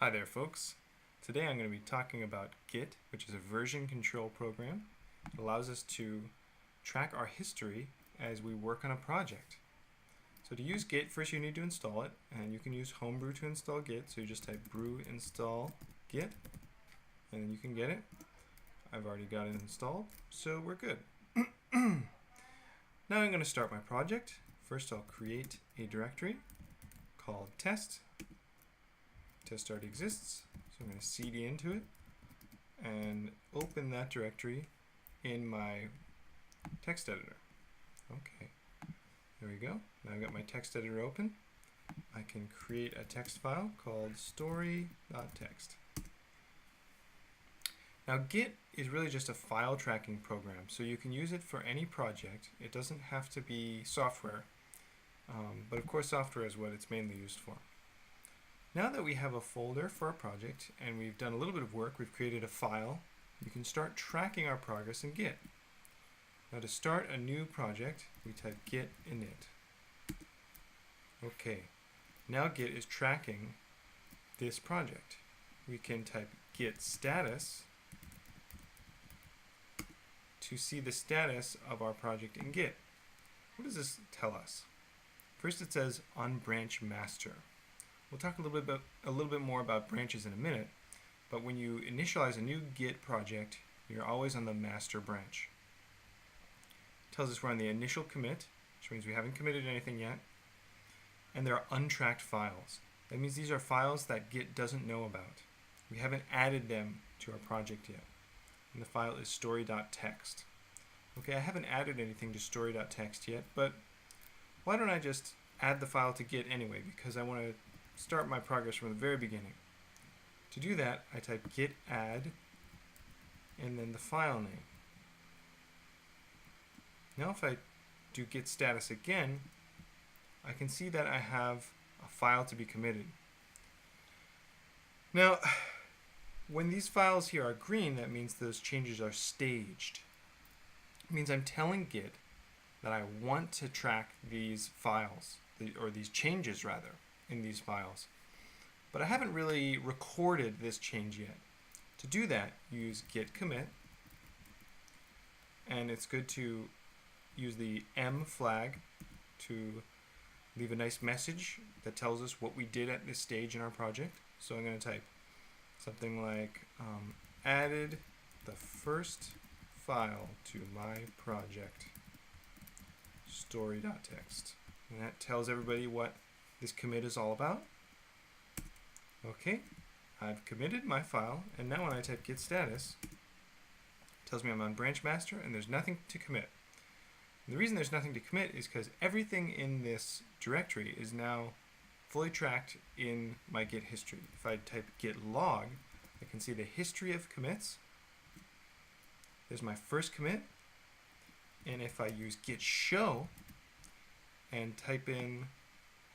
Hi there folks. Today I'm going to be talking about Git, which is a version control program. It allows us to track our history as we work on a project. So to use Git, first you need to install it, and you can use Homebrew to install Git. So you just type brew install Git, and then you can get it. I've already got it installed, so we're good. Now I'm going to start my project. First I'll create a directory called test. Test already exists, so I'm going to cd into it and open that directory in my text editor. Okay, there we go. Now I've got my text editor open. I can create a text file called story.txt. Now Git is really just a file tracking program, so you can use it for any project. It doesn't have to be software, but of course software is what it's mainly used for. Now that we have a folder for our project and we've done a little bit of work, we've created a file, you can start tracking our progress in Git. Now to start a new project, we type git init. Okay, now Git is tracking this project. We can type Git Status to see the status of our project in Git. What does this tell us? First it says on branch master. We'll talk a little bit more about branches in a minute, but when you initialize a new Git project, you're always on the master branch. It tells us we're on the initial commit, which means we haven't committed anything yet, and there are untracked files. That means these are files that Git doesn't know about. We haven't added them to our project yet, and the file is story.txt. Okay, I haven't added anything to story.txt yet, but why don't I just add the file to Git anyway, because I want to start my progress from the very beginning. To do that, I type git add and then the file name. Now if I do git status again, I can see that I have a file to be committed. Now, when these files here are green, that means those changes are staged. It means I'm telling Git that I want to track these files, or these changes rather, in these files. But I haven't really recorded this change yet. To do that, use Git Commit, and it's good to use the M flag to leave a nice message that tells us what we did at this stage in our project. So I'm going to type something like added the first file to my project, story.txt. And that tells everybody what this commit is all about. Okay, I've committed my file, and now when I type git status, it tells me I'm on branch master and there's nothing to commit. And the reason there's nothing to commit is because everything in this directory is now fully tracked in my Git history. If I type git log, I can see the history of commits. There's my first commit, and if I use git show and type in,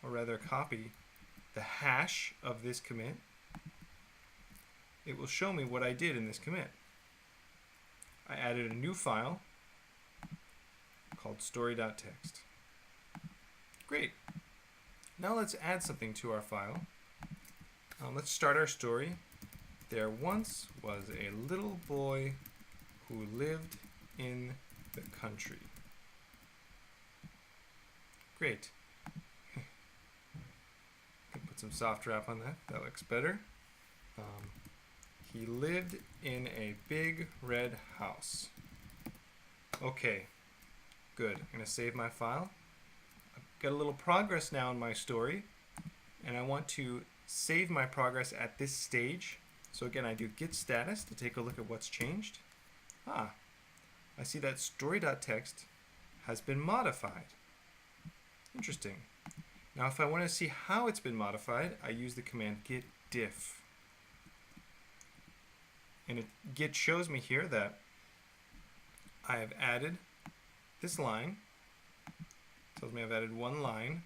or rather copy, the hash of this commit, it will show me what I did in this commit. I added a new file called story.txt. Great. Now let's add something to our file. Let's start our story. There once was a little boy who lived in the country. Great. Put some soft wrap on that. That looks better. He lived in a big red house. Okay, good. I'm going to save my file. I've got a little progress now in my story, and I want to save my progress at this stage. So again, I do git status to take a look at what's changed. I see that story.txt has been modified. Interesting. Now if I want to see how it's been modified, I use the command Git Diff. And Git shows me here that I have added this line. It tells me I've added one line.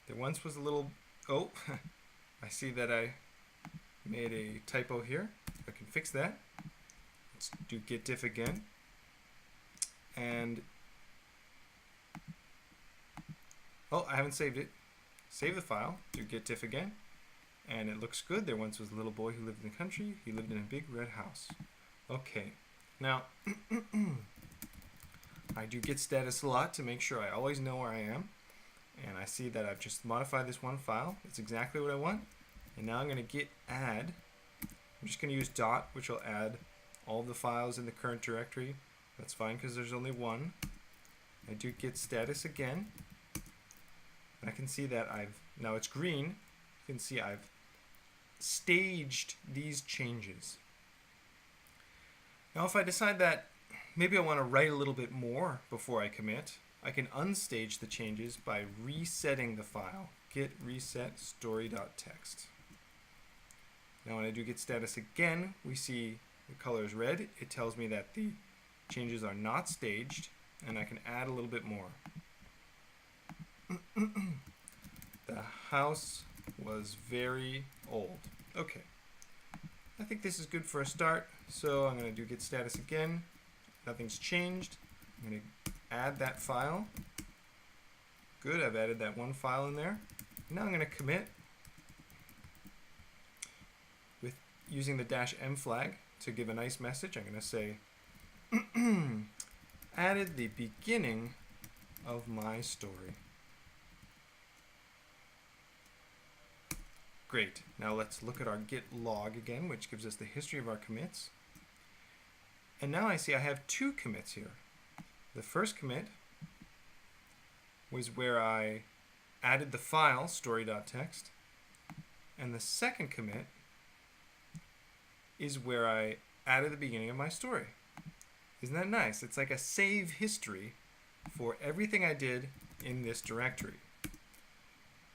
There once was a little, I see that I made a typo here. I can fix that. Let's do Git Diff again. And I haven't saved it. Save the file, do Git Diff again, and it looks good. There once was a little boy who lived in the country. He lived in a big red house. Okay, now I do Git Status a lot to make sure I always know where I am. And I see that I've just modified this one file. It's exactly what I want. And now I'm going to git add. I'm just going to use dot, which will add all the files in the current directory. That's fine because there's only one. I do Git Status again. And I can see that now it's green. You can see I've staged these changes. Now if I decide that maybe I want to write a little bit more before I commit, I can unstage the changes by resetting the file. Git reset story.txt. Now when I do Git Status again, we see the color is red. It tells me that the changes are not staged, and I can add a little bit more. The house was very old. Okay. I think this is good for a start, so I'm going to do Git Status again. Nothing's changed. I'm going to add that file. Good, I've added that one file in there. Now I'm going to commit with using the -m flag to give a nice message. I'm going to say added the beginning of my story. Great. Now let's look at our Git log again, which gives us the history of our commits. And now I see I have two commits here. The first commit was where I added the file story.txt, and the second commit is where I added the beginning of my story. Isn't that nice? It's like a save history for everything I did in this directory.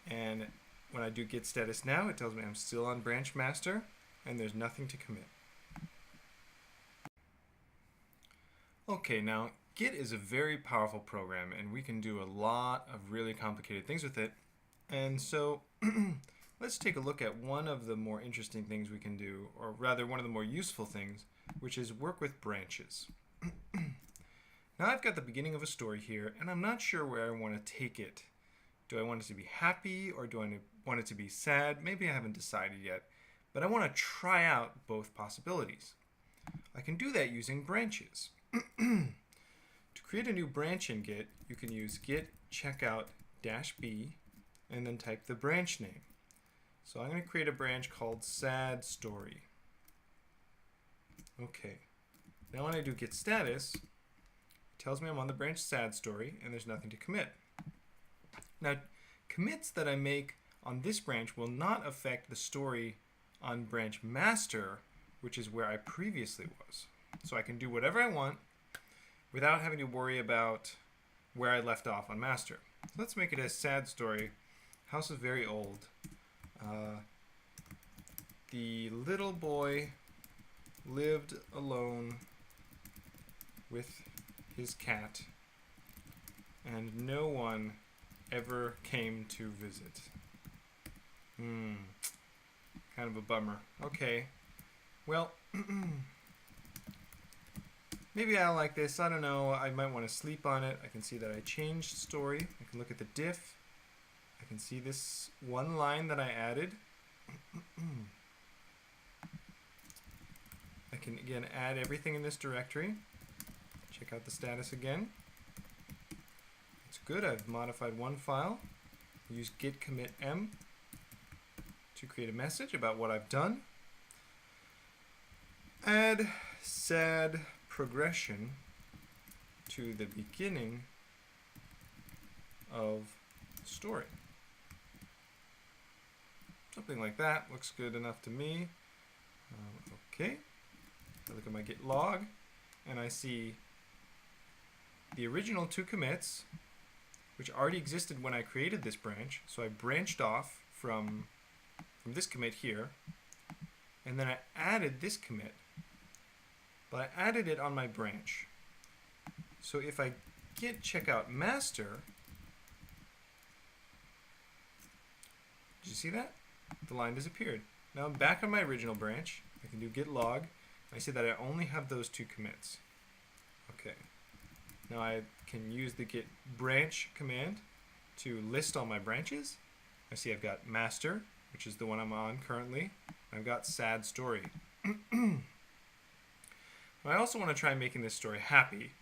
And when I do Git Status now, it tells me I'm still on branch master and there's nothing to commit. Okay, now Git is a very powerful program and we can do a lot of really complicated things with it. And so let's take a look at one of the more interesting things we can do, or rather one of the more useful things, which is work with branches. Now I've got the beginning of a story here and I'm not sure where I want to take it. Do I want it to be happy or do I want it to be sad? Maybe I haven't decided yet, but I want to try out both possibilities. I can do that using branches. To create a new branch in Git, you can use git checkout -b and then type the branch name. So I'm going to create a branch called sad story. Okay. Now when I do Git Status, it tells me I'm on the branch sad story and there's nothing to commit. Now, commits that I make on this branch will not affect the story on branch master, which is where I previously was. So I can do whatever I want without having to worry about where I left off on master. So let's make it a sad story. House is very old. The little boy lived alone with his cat, and no one ever came to visit. Kind of a bummer. Okay. Well, maybe I like this. I don't know. I might want to sleep on it. I can see that I changed story. I can look at the diff. I can see this one line that I added. I can again add everything in this directory. Check out the status again. It's good. I've modified one file. Use git commit m to create a message about what I've done. Add sad progression to the beginning of story. Something like that looks good enough to me. Okay. I look at my Git log and I see the original two commits, which already existed when I created this branch. So I branched off from this commit here, and then I added this commit, but I added it on my branch. So if I git checkout master, did you see that? The line disappeared. Now I'm back on my original branch. I can do git log. I see that I only have those two commits. Okay. Now I can use the git branch command to list all my branches. I see I've got master, which is the one I'm on currently. I've got sad story. I also want to try making this story happy.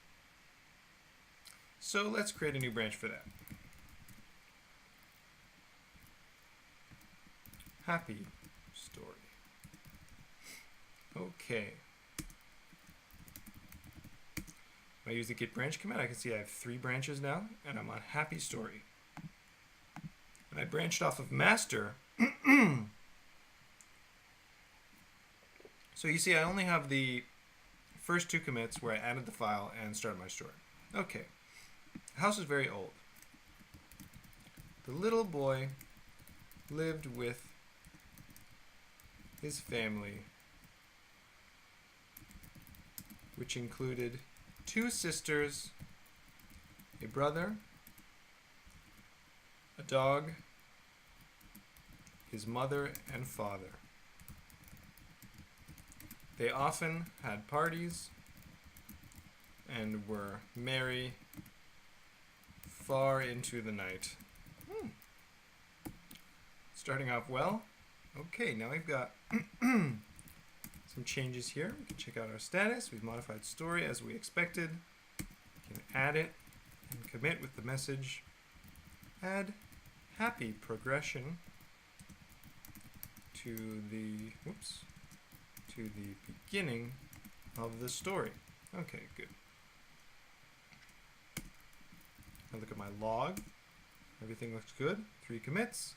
So let's create a new branch for that. Happy story. Okay. When I use the git branch command, I can see I have 3 branches now, and I'm on happy story. And I branched off of master. So you see I only have the first 2 commits where I added the file and started my story. Okay. The house is very old. The little boy lived with his family, which included 2 sisters, a brother, a dog, his mother and father. They often had parties and were merry far into the night. Starting off well. Okay, now we've got some changes here. We can check out our status. We've modified story as we expected. We can add it and commit with the message add happy progression to the beginning of the story. Okay, good. Now look at my log. Everything looks good. 3 commits.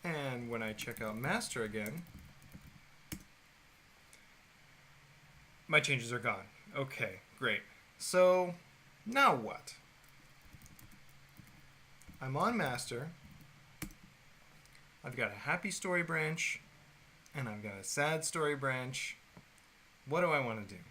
And when I check out master again, my changes are gone. Okay, great. So now what? I'm on master. I've got a happy story branch, and I've got a sad story branch. What do I want to do?